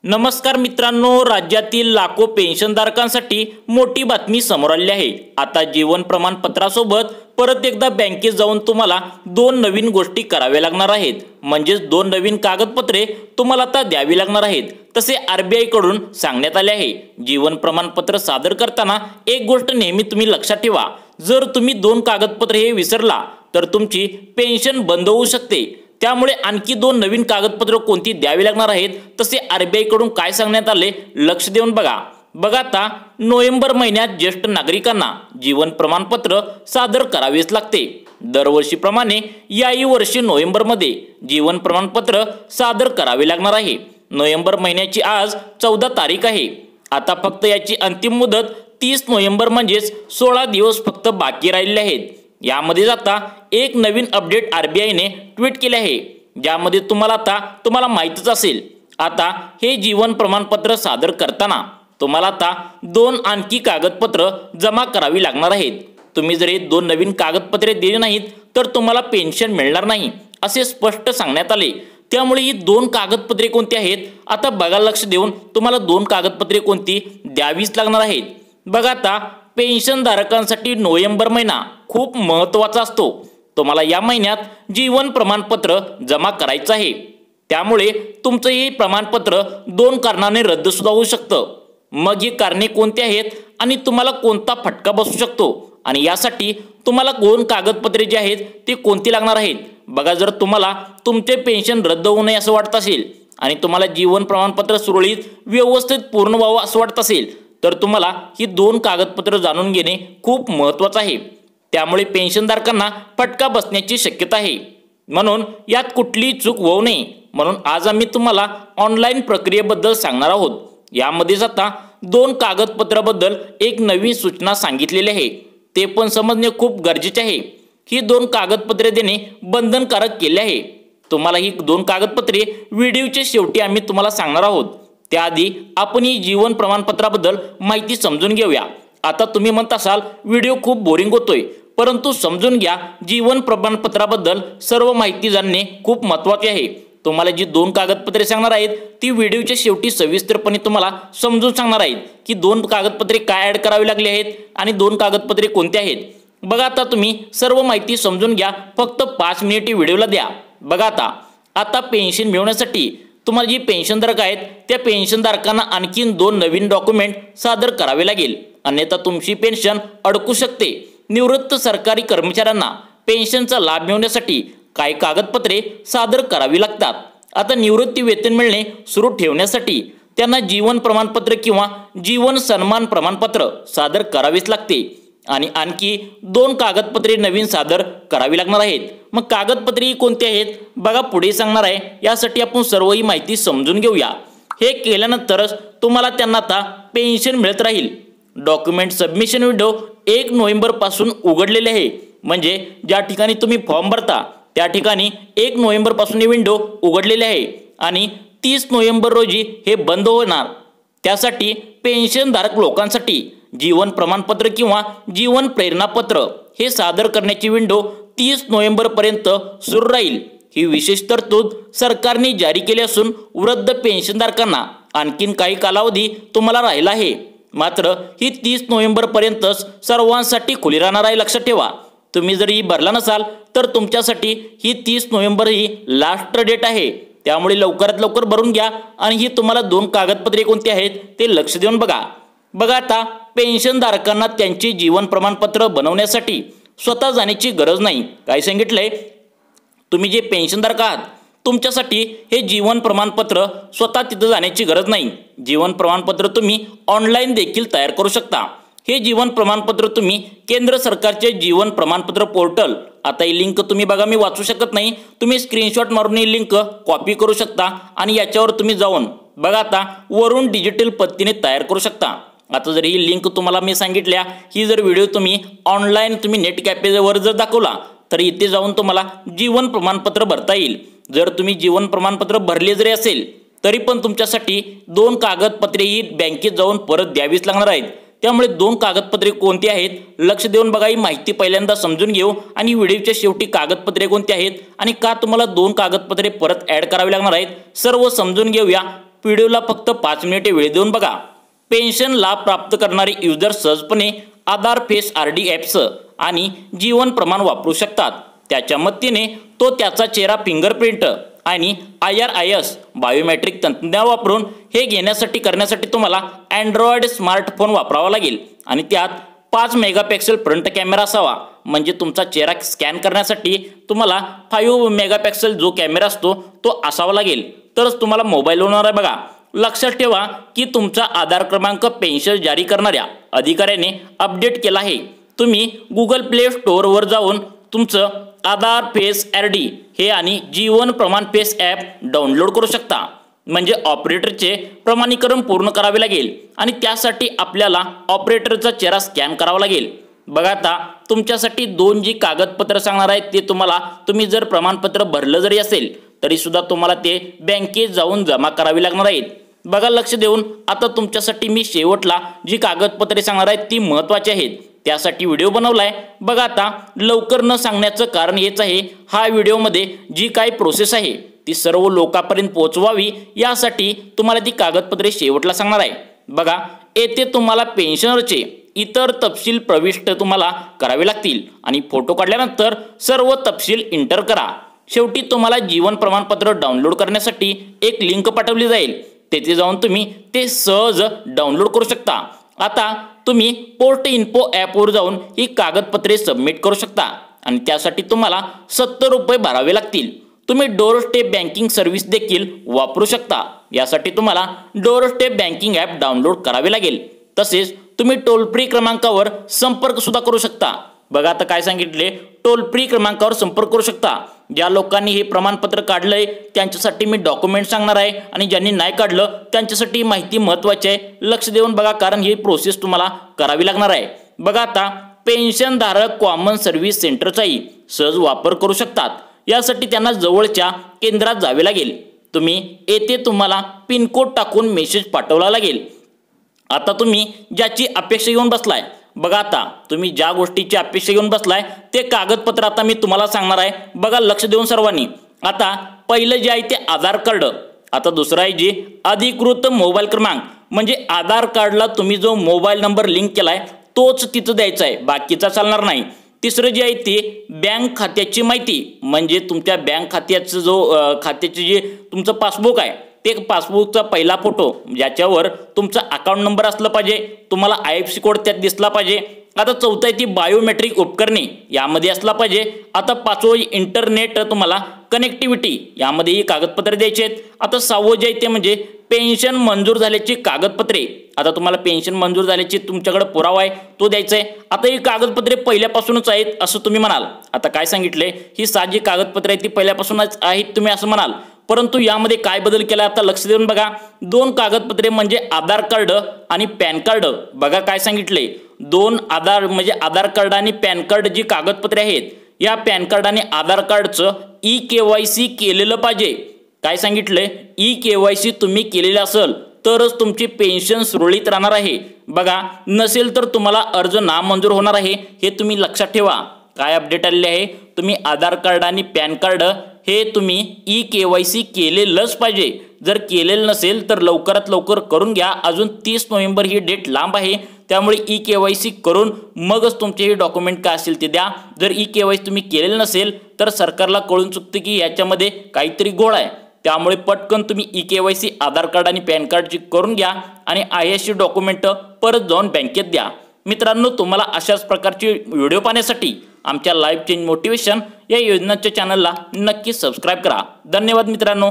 नमस्कार मित्रांनो, राज्यातील लाखो पेन्शनधारकांसाठी मोठी बातमी समोर आली आहे। आता जीवन प्रमाणपत्रासोबत परत एकदा बँकेत जाऊन तुम्हाला दोन नवीन गोष्टी कराव्या लागणार आहेत। म्हणजे दोन नवीन कागदपत्रे तुम्हाला आता द्यावी लागणार आहेत। तसे आरबीआय कडून सांगण्यात आले आहे। जीवन प्रमाणपत्र सादर करताना एक गोष्ट नेहमी तुम्ही लक्षात ठेवा, जर तुम्ही दोन कागदपत्रे हे विसरला तर तुमची पेन्शन बंद होऊ शकते। त्यामुळे आणखी दोन नवीन कागदपत्र कोणती द्यावी लागणार आहेत, तसे आरबीआय कडून काय सांगण्यात आले लक्ष देऊन बघा। आता नोव्हेंबर महिन्यात ज्येष्ठ नागरिकांना जीवन प्रमाणपत्र सादर करावेच लागते। दरवर्षीप्रमाणे याही वर्षी नोव्हेंबरमध्ये जीवन प्रमाणपत्र सादर करावे लागणार आहे। नोव्हेंबर महिन्याची आज 14 तारीख आहे। आता फक्त याची अंतिम मुदत 30 नोव्हेंबर म्हणजेच 16 दिवस फक्त बाकी राहिले आहेत। यामध्ये आता एक नवीन अपडेट आरबीआयने ट्विट केले आहे, ज्यामध्ये तुम्हाला माहितीच असेल। आता हे जीवन प्रमाणपत्र सादर करताना तुम्हाला आता दोन आणखी कागदपत्र जमा करावी लागणार आहेत। तुम्ही जर हे दोन नवीन कागदपत्रे दिली नाहीत तर तुम्हाला पेन्शन मिळणार नाही, असे स्पष्ट सांगण्यात आले। त्यामुळे ही दोन कागदपत्रे कोणती आहेत, आता बघा लक्ष देऊन तुम्हाला दोन कागदपत्रे कोणती द्यावीच लागणार आहेत। बघा, आता पेन्शनधारकांसाठी नोव्हेंबर महिना खूप महत्त्वाचा असतो। तुम्हाला या महिन्यात जीवन प्रमाणपत्र जमा करायचं आहे। त्यामुळे तुमचं हे प्रमाणपत्र दोन कारणाने रद्द सुद्धा होऊ शकतं। मग ही कारणे कोणती आहेत आणि तुम्हाला कोणता फटका बसू शकतो आणि यासाठी तुम्हाला दोन कागदपत्रे जे आहेत ते कोणती लागणार आहेत। बघा, जर तुम्हाला तुमचे पेन्शन रद्द होऊ नये असं वाटत असेल आणि तुम्हाला जीवन प्रमाणपत्र सुरळीत व्यवस्थित पूर्ण व्हावं असं वाटत असेल तर तुम्हाला ही दोन कागदपत्र जाणून घेणे खूप महत्त्वाचं आहे। त्यामुळे पेन्शनधारकांना फटका बसण्याची शक्यता आहे, म्हणून यात कुठलीही चूक होऊ नये म्हणून आज आम्ही तुम्हाला ऑनलाईन प्रक्रियेबद्दल सांगणार आहोत। यामध्येच आता दोन कागदपत्राबद्दल एक नवीन सूचना सांगितलेली आहे, ते पण समजणे खूप गरजेचे आहे। ही दोन कागदपत्रे देणे बंधनकारक केले आहे। तुम्हाला ही दोन कागदपत्रे व्हिडिओच्या शेवटी आम्ही तुम्हाला सांगणार आहोत। त्याआधी आपण ही जीवन प्रमाणपत्राबद्दल माहिती समजून घेऊया। आता तुम्ही म्हणत असाल व्हिडिओ खूप बोरिंग होतोय, परंतु समजून घ्या, जीवन प्रमाणपत्राबद्दल सर्व माहिती जाणणे खूप महत्त्वाचे आहे। तुम्हाला जी दोन कागदपत्रे सांगणार आहेत ती व्हिडिओच्या शेवटी सविस्तरपणे तुम्हाला समजून सांगणार आहेत की दोन कागदपत्रे काय ॲड करावी लागली आहेत आणि दोन कागदपत्रे कोणती आहेत। बघा, आता तुम्ही सर्व माहिती समजून घ्या, फक्त 5 मिनिट व्हिडिओला द्या। बघा, आता पेन्शन मिळवण्यासाठी तुम्हाला जी पेन्शनधारक आहेत त्या पेन्शनधारकांना आणखीन दोन नवीन डॉक्युमेंट सादर करावे लागेल, अन्यथा तुमची पेन्शन अडकू शकते। निवृत्त सरकारी कर्मचाऱ्यांना पेन्शनचा लाभ मिळवण्यासाठी काही कागदपत्रे सादर करावी लागतात। आता निवृत्ती वेतन मिळणे सुरू ठेवण्यासाठी त्यांना जीवन प्रमाणपत्र किंवा जीवन सन्मान प्रमाणपत्र सादर करावेच लागते आणि आणखी दोन कागदपत्रे नवीन सादर करावी लागणार आहेत। मग कागदपत्रे कोणती आहेत बघा, पुढे सांगणार आहे। यासाठी आपण सर्व ही माहिती समजून घेऊया। हे केल्यानंतरच तुम्हाला त्यांना आता पेन्शन मिळत राहील। डॉक्युमेंट सबमिशन विंडो 1 नोव्हेंबर पासून उघडलेले आहे, म्हणजे ज्या ठिकाणी तुम्ही फॉर्म भरता त्या ठिकाणी 1 नोव्हेंबर पासून ही विंडो उघडलेली आहे आणि 30 नोव्हेंबर रोजी हे बंद होणार। त्यासाठी पेन्शनधारक लोकांसाठी जीवन प्रमाणपत्र किंवा जीवन प्रेरणापत्र हे सादर करण्याची विंडो 30 नोव्हेंबर पर्यंत सुरू राहील। ही विशेष तरतूद सरकारने जारी केली असून वृद्ध पेन्शनधारकांना आणखीन काही कालावधी तुम्हाला राहिला आहे। मात्र ही 30 नोव्हेंबर पर्यंतच सर्वांसाठी खुली राहणार आहे, लक्षात ठेवा। तुम्ही जर ही भरला नसाल तर तुमच्यासाठी ही 30 नोव्हेंबर ही लास्ट डेट आहे। त्यामुळे लवकरात लवकर भरून घ्या आणि ही तुम्हाला दोन कागदपत्रे कोणती आहेत ते लक्ष देऊन बघा। आता पेन्शनधारकांना त्यांचे जीवन प्रमाणपत्र बनवण्यासाठी स्वतः जाण्याची गरज नाही। काय सांगितलंय, तुम्ही जे पेन्शनधारक आहात तुमच्यासाठी हे जीवन प्रमाणपत्र स्वतः तिथं जाण्याची गरज नाही। जीवन प्रमाणपत्र तुम्ही ऑनलाईन देखील तयार करू शकता। हे जीवन प्रमाणपत्र तुम्ही केंद्र सरकारचे जीवन प्रमाणपत्र पोर्टल, आता ही लिंक तुम्ही बघा, मी वाचू शकत नाही, तुम्ही स्क्रीनशॉट मारून ही लिंक कॉपी करू शकता आणि याच्यावर तुम्ही जाऊन बघा आता वरून डिजिटल पद्धतीने तयार करू शकता। आता जर ही लिंक तुम्हाला मी सांगितल्या, ही जर व्हिडिओ तुम्ही ऑनलाईन तुम्ही नेट कॅफेवर जर दाखवला तर इथे जाऊन तुम्हाला जीवन प्रमाणपत्र भरता येईल। जर तुम्ही जीवन प्रमाणपत्र भरले जरी असेल तरी पण तुमच्यासाठी दोन कागदपत्रे ही बँकेत जाऊन परत द्यावीच लागणार आहेत। त्यामुळे दोन कागदपत्रे कोणती आहेत लक्ष देऊन बघा। ही माहिती पहिल्यांदा समजून घेऊ आणि व्हिडिओच्या शेवटी कागदपत्रे कोणती आहेत आणि का तुम्हाला दोन कागदपत्रे परत ॲड करावी लागणार आहेत सर्व समजून घेऊया। व्हिडिओला फक्त 5 मिनिटे वेळ देऊन बघा। पेन्शन लाभ प्राप्त करणारे युजर सहजपणे आधार फेस RD ॲप्स आणि जीवन प्रमाण वापरू शकतात। त्याच्या मदतीने तो त्याचा चेहरा फिंगरप्रिंट आणि IRIS बायोमेट्रिक तंत्रज्ञान वापरून हे करण्यासाठी तुम्हाला अँड्रॉइड स्मार्टफोन वापरावा लागेल आणि त्यात 5 मेगापिक्सल फ्रंट कॅमेरा असावा। म्हणजे तुमचा चेहरा स्कॅन करण्यासाठी तुम्हाला 5 मेगापिक्सल जो कॅमेरा असतो तो असावा लागेल, तरच तुम्हाला मोबाईल होणार आहे। बघा, लक्षात ठेवा की तुमचा आधार क्रमांक पेन्शन जारी करणाऱ्या अधिकाऱ्याने अपडेट केला आहे। तुम्ही गुगल प्ले स्टोअरवर जाऊन तुमचं आधार फेस RD हे आणि जीवन प्रमाण फेस ॲप डाउनलोड करू शकता। म्हणजे ऑपरेटरचे प्रमाणीकरण पूर्ण करावे लागेल आणि त्यासाठी आपल्याला ऑपरेटरचा चेहरा स्कॅन करावा लागेल। बघा, आता तुमच्यासाठी 2 जी कागदपत्र सांगणार आहेत ते तुम्ही जर प्रमाणपत्र भरलं जरी असेल तरी सुद्धा तुम्हाला ते बँकेत जाऊन जमा करावी लागणार आहेत। बघा, लक्ष देऊन आता तुमच्यासाठी मी शेवटला जी कागदपत्रे सांगणार आहेत ती महत्त्वाची आहेत, त्यासाठी व्हिडिओ बनवलाय। बघा, आता लवकर न सांगण्याचं कारण हेच आहे, हा व्हिडिओमध्ये जी काही प्रोसेस आहे ती सर्व लोकांपर्यंत पोहोचवावी यासाठी तुम्हाला ती कागदपत्रे शेवटला सांगणार आहे। बघा, येथे तुम्हाला पेन्शनरचे इतर तपशील प्रविष्ट तुम्हाला करावे लागतील आणि फोटो काढल्यानंतर सर्व तपशील इंटर करा। शेवटी तुम्हाला जीवन प्रमाणपत्र डाउनलोड करण्यासाठी एक लिंक पाठवली जाईल, तेथे जाऊन तुम्ही ते सहज डाउनलोड करू शकता। आता तुम्ही पोर्ट इन्फो ॲपवर जाऊन ही कागदपत्रे सबमिट करू शकता आणि त्यासाठी तुम्हाला 70 रुपये भरावे लागतील। तुम्ही डोर स्टेप बँकिंग सर्व्हिस देखील वापरू शकता। यासाठी तुम्हाला door step banking app download करावे लागेल। तसेच तुम्ही टोल फ्री क्रमांकावर संपर्क सुद्धा करू शकता। बघा, आता काय सांगितले, टोल फ्री क्रमांकावर संपर्क करू शकता। ज्या लोकांनी हे प्रमाणपत्र काढलंय त्यांच्यासाठी मी डॉक्युमेंट सांगणार आहे आणि ज्यांनी नाही काढलं त्यांच्यासाठी माहिती महत्त्वाची आहे। लक्ष देऊन बघा, कारण ही प्रोसेस तुम्हाला करावी लागणार आहे। बघा, आता पेन्शनधारक कॉमन सर्व्हिस सेंटरचाही सहज वापर करू शकतात। यासाठी त्यांना जवळच्या केंद्रात जावे लागेल। येथे तुम्हाला पिनकोड टाकून मेसेज पाठवला लागेल। आता तुम्ही ज्याची अपेक्षा घेऊन बसलाय, बघा, आता तुम्ही ज्या गोष्टीची अपेक्षा घेऊन बसलाय ते कागदपत्र आता मी तुम्हाला सांगणार आहे। बघा, लक्ष देऊन सर्वांनी। आता पहिलं जे आहे ते आधार कार्ड, आता दुसरं आहे जे अधिकृत मोबाईल क्रमांक, म्हणजे आधार कार्डला तुम्ही जो मोबाईल नंबर लिंक केलाय तोच तिथं द्यायचा आहे, बाकीचा चालणार नाही। तिसरं जे आहे ते बँक खात्याची माहिती, म्हणजे तुमच्या बँक खात्याचं खात्याचे जे तुमचं पासबुक आहे ते पासबुकचा पहिला फोटो, ज्याच्यावर तुमचा अकाउंट नंबर असला पाहिजे, तुम्हाला IFSC कोड त्यात दिसला पाहिजे। आता चौथं आहे ती बायोमेट्रिक उपकरणे, यामध्ये असला पाहिजे। आता 5वं इंटरनेट तुम्हाला कनेक्टिव्हिटी, यामध्ये ही कागदपत्रे द्यायची आहेत। आता 6वं जे आहे ते म्हणजे पेन्शन मंजूर झाल्याची कागदपत्रे, आता तुम्हाला पेन्शन मंजूर झाल्याची तुमच्याकडे पुरावा आहे तो द्यायचा आहे। आता ही कागदपत्रे पहिल्यापासूनच आहेत असं तुम्ही म्हणाल। आता काय सांगितले, ही 6 जी कागदपत्रे आहेत ती पहिल्यापासूनच आहेत तुम्ही असं म्हणाल, परंतु यामध्ये काय बदल केला आता लक्ष देऊन बघा। 2 कागदपत्रे म्हणजे आधार कार्ड आणि पॅन कार्ड। बघा, काय सांगितले, 2 आधार म्हणजे आधार कार्ड आणि पॅन कार्ड जी कागदपत्रे आहेत, या पॅन कार्ड आणि आधार कार्डचं EKYC केलेलं पाहिजे। काय सांगितले, EKYC तुम्ही केलेलं असेल तरच तुमची पेन्शन सुरळीत राहणार आहे। बघा, नसेल तर तुम्हाला अर्ज नामंजूर होणार आहे, हे तुम्ही लक्षात ठेवा। काय अपडेट आलेले आहे, तुम्ही आधार कार्ड आणि पॅन कार्ड हे तुम्ही EKYC केलेलंच पाहिजे। जर केलेलं नसेल तर लवकरात लवकर करून घ्या। अजून 30 नोव्हेंबर ही डेट लांब आहे, त्यामुळे EKYC करून मगच तुमचे हे डॉक्युमेंट काय असेल ते द्या। जर EKYC तुम्ही केलेलं नसेल तर सरकारला कळून चुकते की याच्यामध्ये काहीतरी गोळ आहे, त्यामुळे पटकन तुम्ही EKYC आधार कार्ड आणि पॅन कार्डची करून घ्या आणि IFSC डॉक्युमेंट परत जाऊन बँकेत द्या। मित्रांनो, तुम्हाला अशाच प्रकारचे व्हिडिओ पाहण्यासाठी आमच्या लाईव्ह चेंज मोटिवेशन या योजनाच्या चॅनलला नक्की सबस्क्राईब करा। धन्यवाद मित्रांनो।